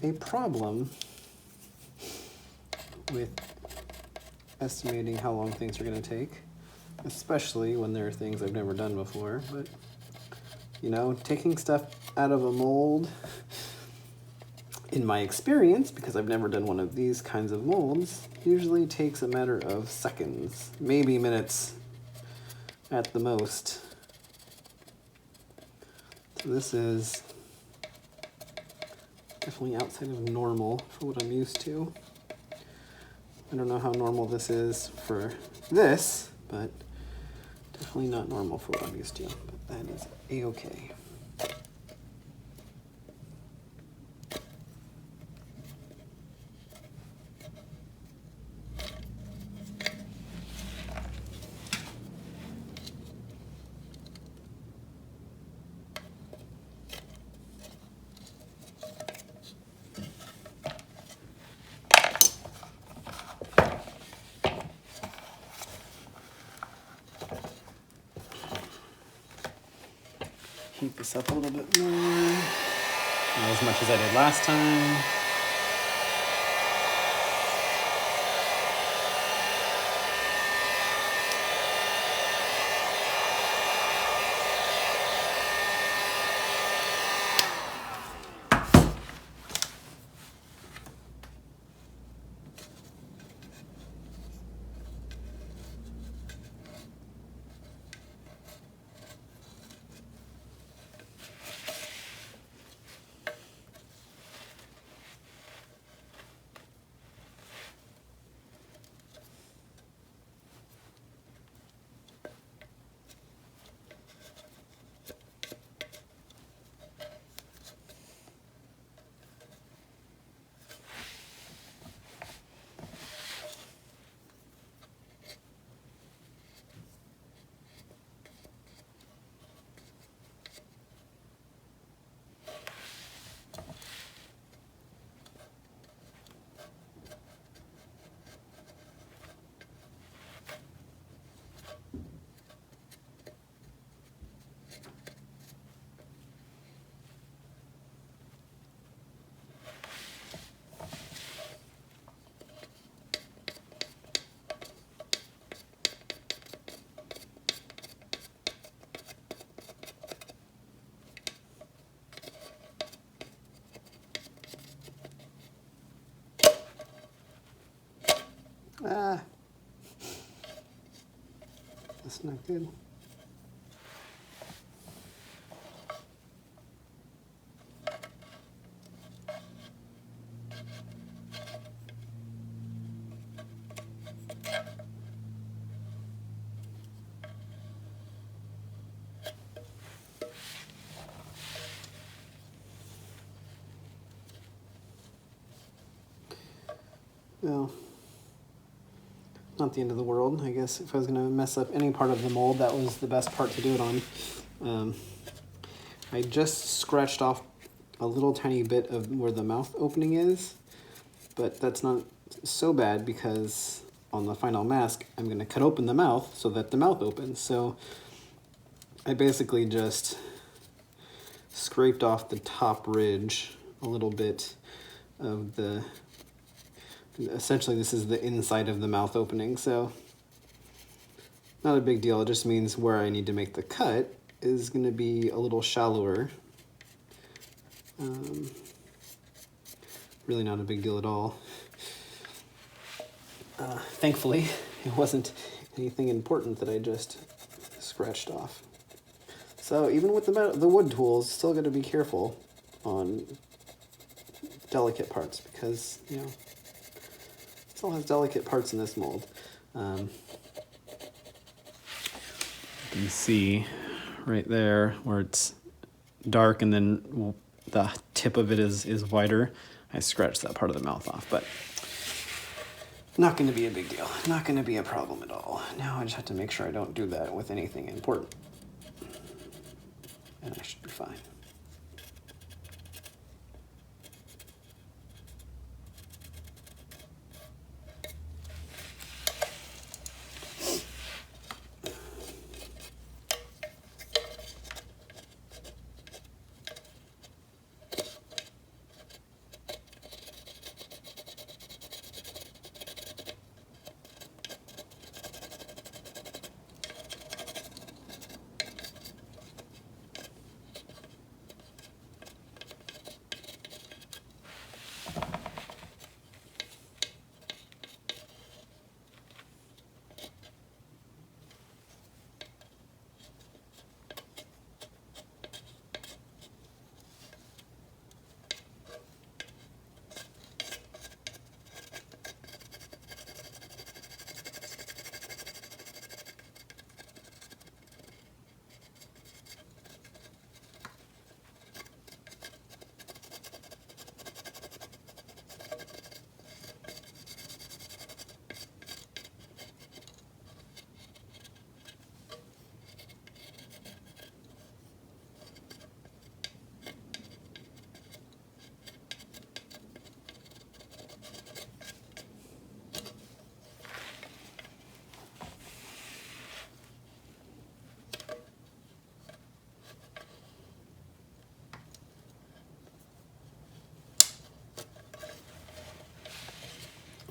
a problem with estimating how long things are going to take, especially when there are things I've never done before. But, you know, taking stuff out of a mold, in my experience, because I've never done one of these kinds of molds, usually takes a matter of seconds, maybe minutes at the most. So this is definitely outside of normal for what I'm used to. I don't know how normal this is for this, but definitely not normal for what I'm used to. But that is a-okay. Heat this up a little bit more. Not as much as I did last time. That's not good. Well, not the end of the world. I guess if I was going to mess up any part of the mold, that was the best part to do it on. I just scratched off a little tiny bit of where the mouth opening is, but that's not so bad because on the final mask, I'm going to cut open the mouth so that the mouth opens. So I basically just scraped off the top ridge a little bit of the, essentially this is the inside of the mouth opening, so not a big deal. It just means where I need to make the cut is going to be a little shallower. Really not a big deal at all. Thankfully, it wasn't anything important that I just scratched off. So even with the wood tools, still got to be careful on delicate parts because, you know, it still has delicate parts in this mold. You can see right there where it's dark and then the tip of it is wider. I scratched that part of the mouth off, but not going to be a big deal. Not going to be a problem at all. Now I just have to make sure I don't do that with anything important. And I should be fine.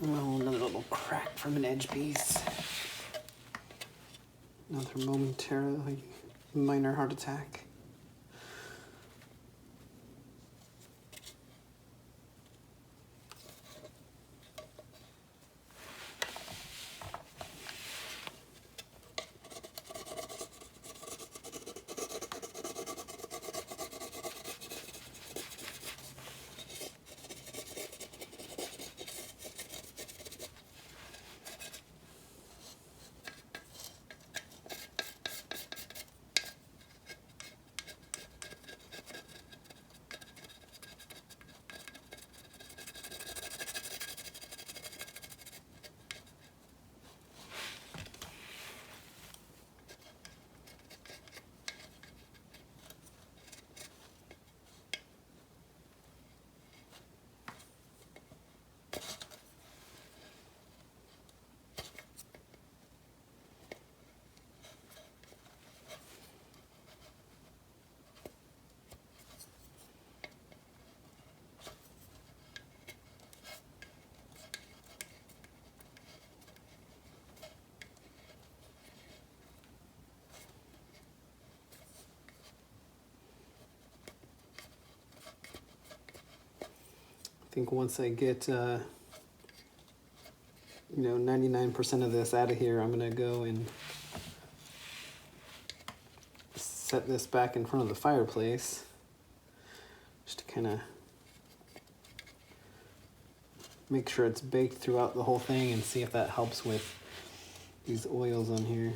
Oh, another little crack from an edge piece. Another momentarily minor heart attack. I think once I get, 99% of this out of here, I'm gonna go and set this back in front of the fireplace just to kind of make sure it's baked throughout the whole thing and see if that helps with these oils on here.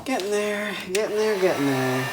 Getting there, getting there, getting there.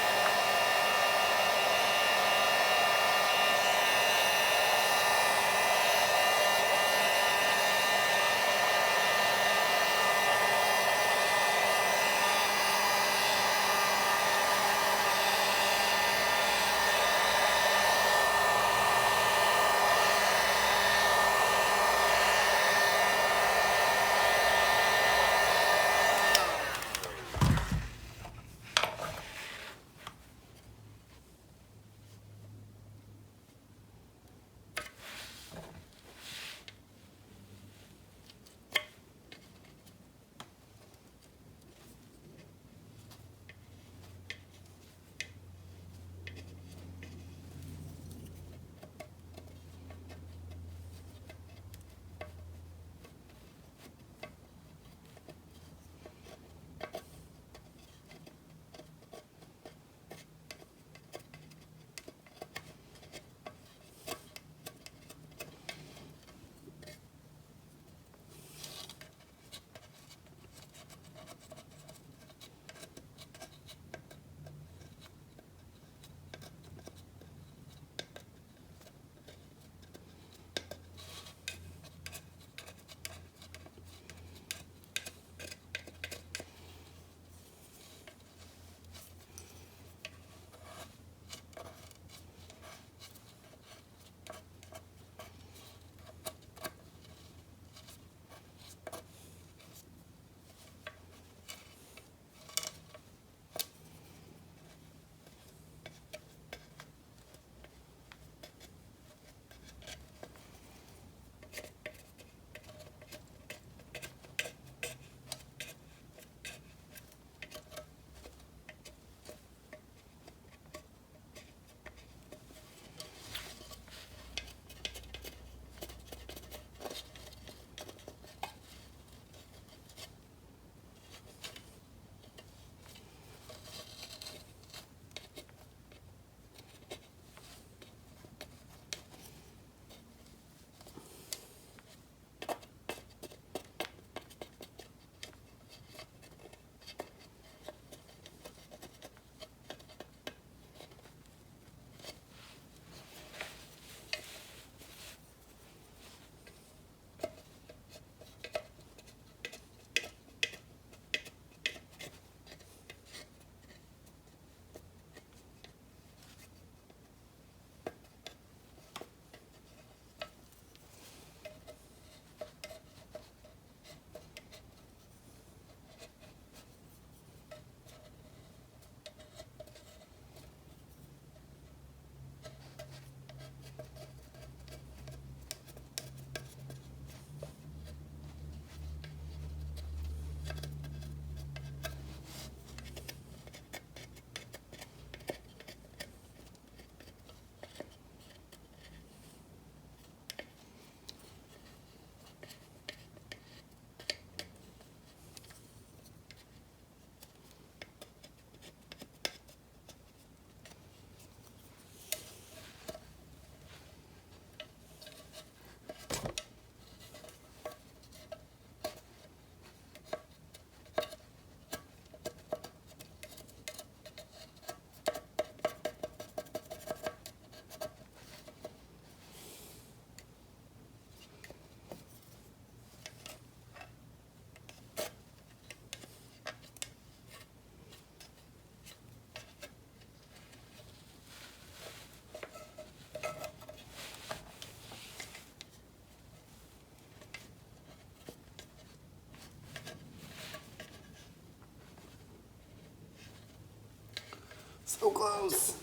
So close.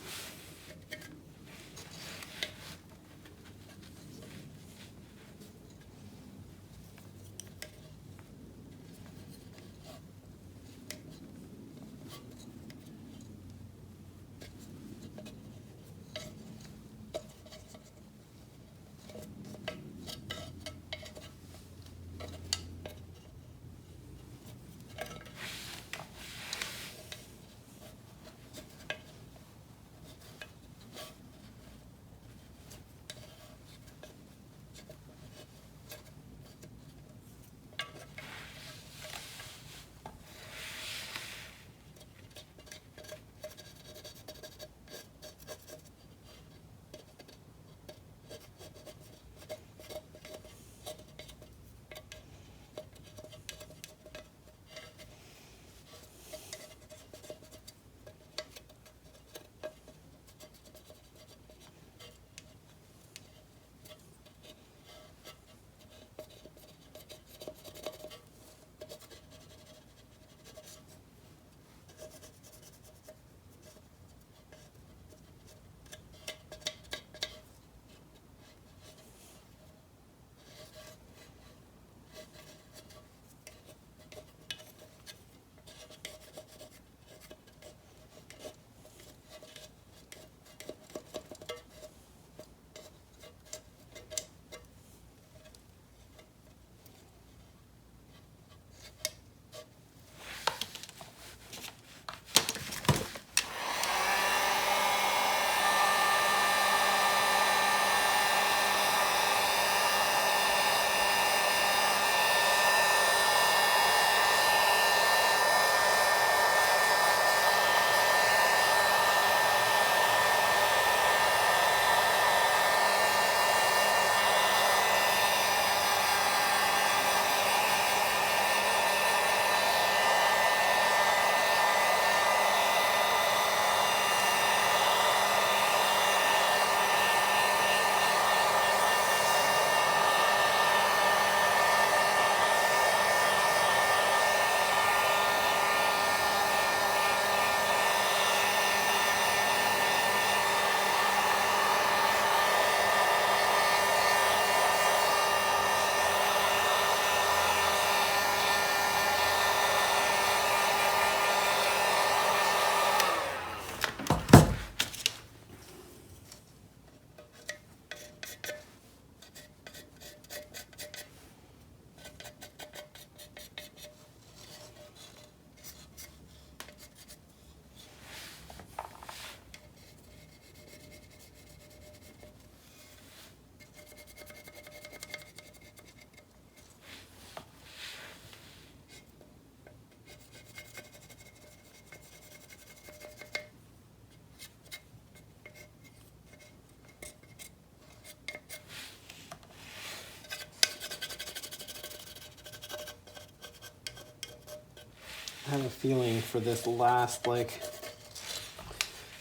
I have a feeling for this last, like,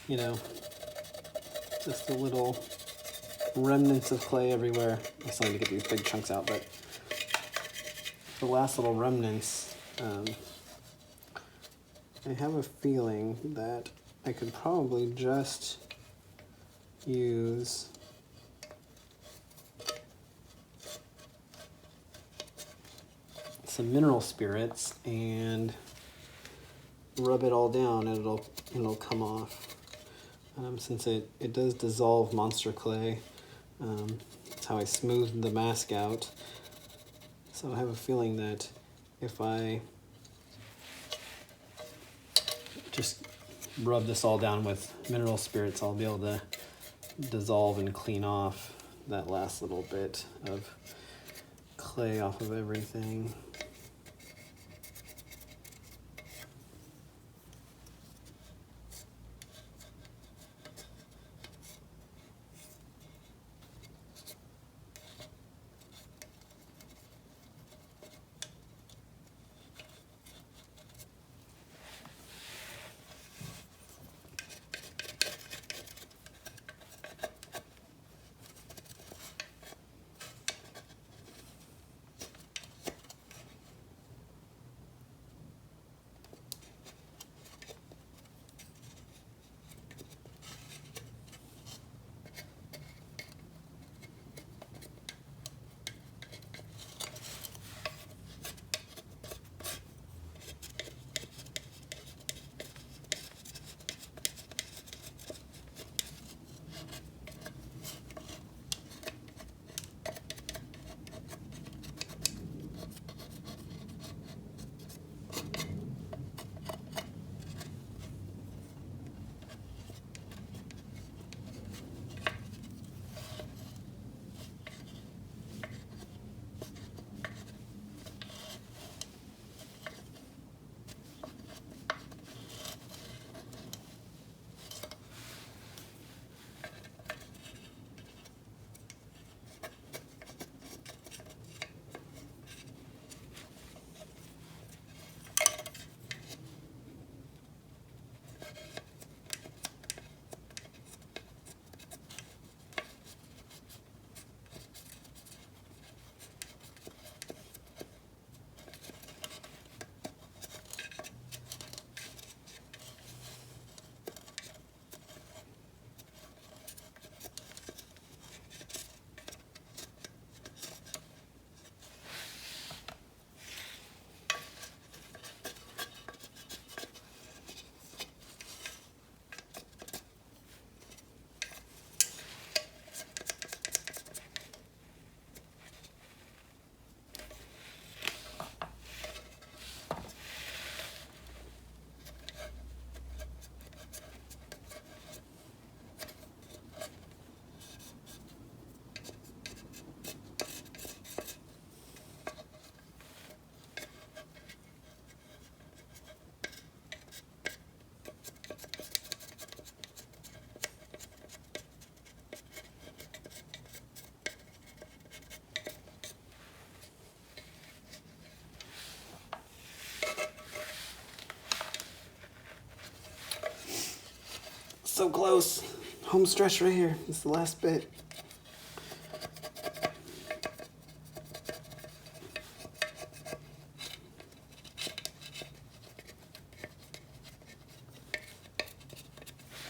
you know, just a little remnants of clay everywhere. I'm still need to get these big chunks out, but the last little remnants, I have a feeling that I could probably just use some mineral spirits and rub it all down, and it'll come off. Since it does dissolve monster clay, that's how I smoothed the mask out. So I have a feeling that if I just rub this all down with mineral spirits, I'll be able to dissolve and clean off that last little bit of clay off of everything. so close. Home stretch right here. It's the last bit.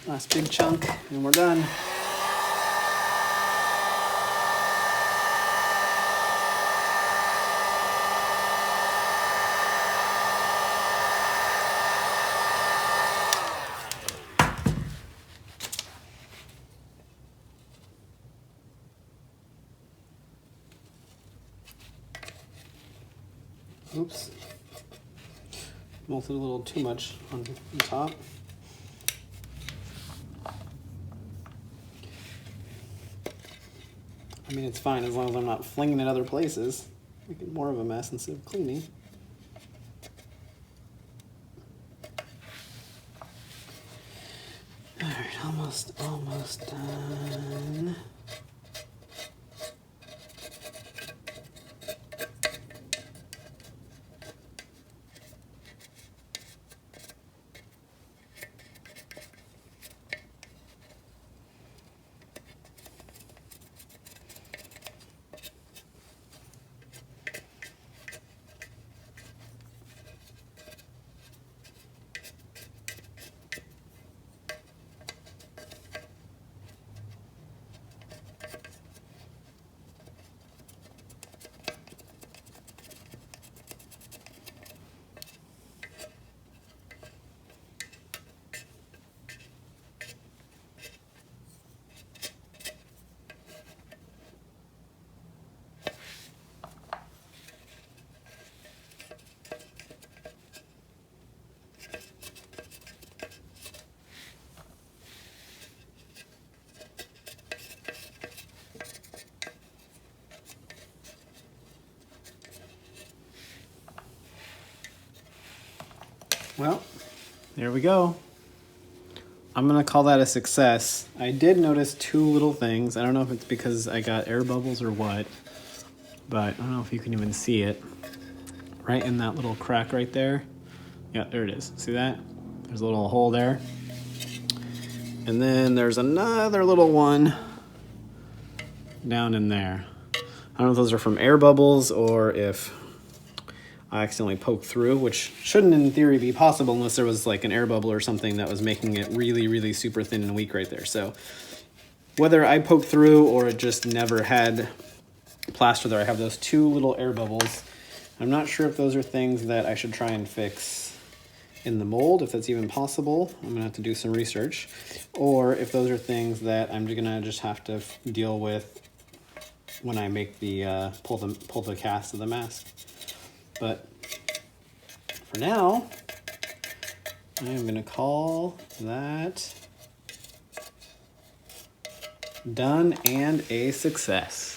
Last big chunk, and we're done. Oops. Melted a little too much on the top. I mean, it's fine as long as I'm not flinging it other places, making more of a mess instead of cleaning. All right, almost done. Well, there we go. I'm gonna call that a success. I did notice two little things. I don't know if it's because I got air bubbles or what, but I don't know if you can even see it. Right in that little crack right there. Yeah, there it is. See that? There's a little hole there. And then there's another little one down in there. I don't know if those are from air bubbles or if I accidentally poked through, which shouldn't in theory be possible unless there was like an air bubble or something that was making it really, really super thin and weak right there. So whether I poked through or it just never had plaster there, I have those two little air bubbles. I'm not sure if those are things that I should try and fix in the mold, if that's even possible. I'm gonna have to do some research. Or if those are things that I'm gonna just have to deal with when I make the, pull the cast of the mask. But for now, I am going to call that done and a success.